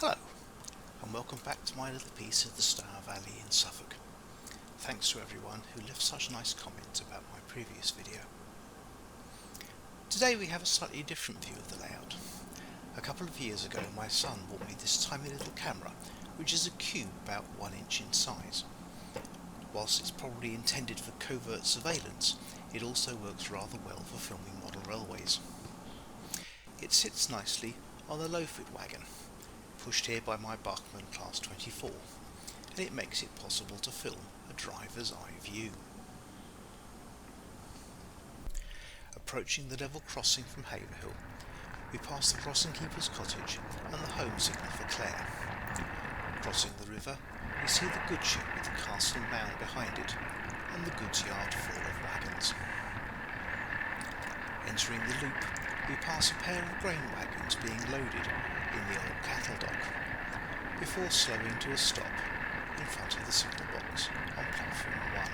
Hello, and welcome back to my little piece of the Stour Valley in Suffolk. Thanks to everyone who left such nice comments about my previous video. Today we have a slightly different view of the layout. A couple of years ago my son bought me this tiny little camera, which is a cube about 1 inch in size. Whilst it's probably intended for covert surveillance, it also works rather well for filming model railways. It sits nicely on a low-foot wagon, pushed here by my Bachmann Class 24, and it makes it possible to film a driver's eye view. Approaching the level crossing from Haverhill, we pass the crossing keeper's cottage and the home signal for Clare. Crossing the river, we see the goods shed with the castle mound behind it, and the goods yard full of wagons. Entering the loop, we pass a pair of grain wagons being loaded in the old cattle dock, before slowing to a stop in front of the signal box on platform 1.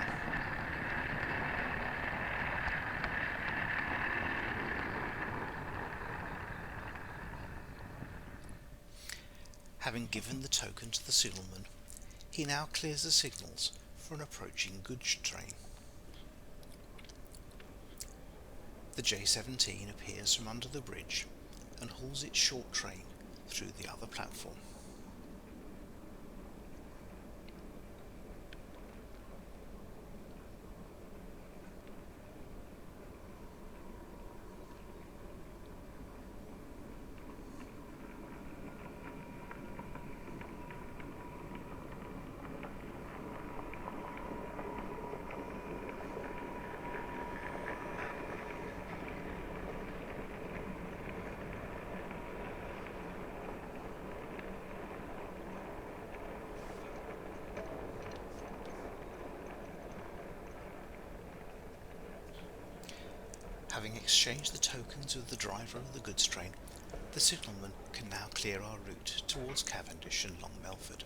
Having given the token to the signalman, he now clears the signals for an approaching goods train. The J17 appears from under the bridge and hauls its short train through the other platform. Having exchanged the tokens with the driver of the goods train, the signalman can now clear our route towards Cavendish and Long Melford.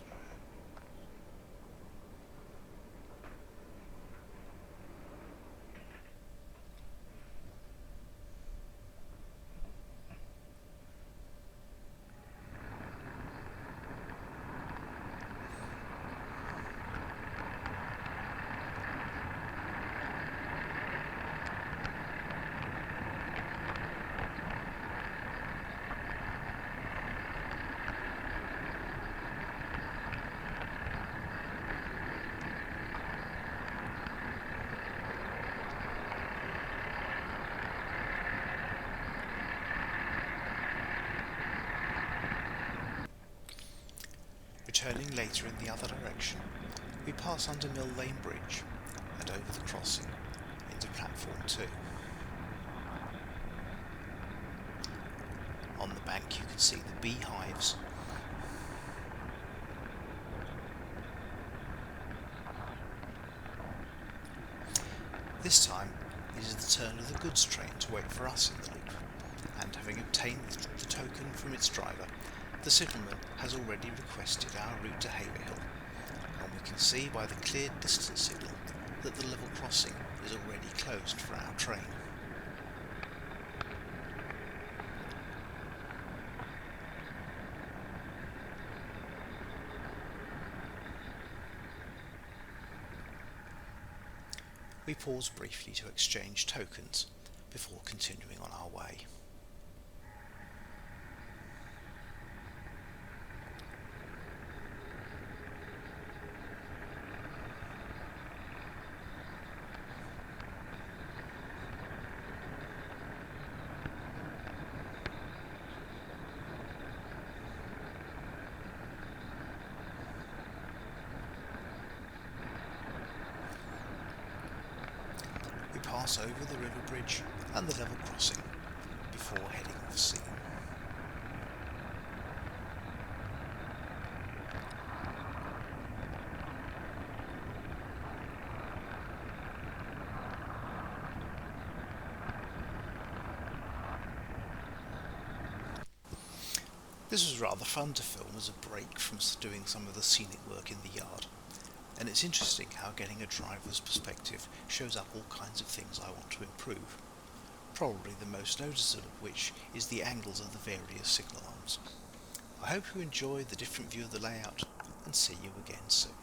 Returning later in the other direction, we pass under Mill Lane Bridge and over the crossing into platform 2. On the bank you can see the beehives. This time it is the turn of the goods train to wait for us in the loop, and having obtained the token from its driver, the signalman has already requested our route to Haverhill, and we can see by the cleared distance signal that the level crossing is already closed for our train. We pause briefly to exchange tokens before continuing on our way. We pass over the river bridge and the level crossing before heading off scene. This was rather fun to film as a break from doing some of the scenic work in the yard, and it's interesting how getting a driver's perspective shows up all kinds of things I want to improve, probably the most noticeable of which is the angles of the various signal arms. I hope you enjoy the different view of the layout and see you again soon.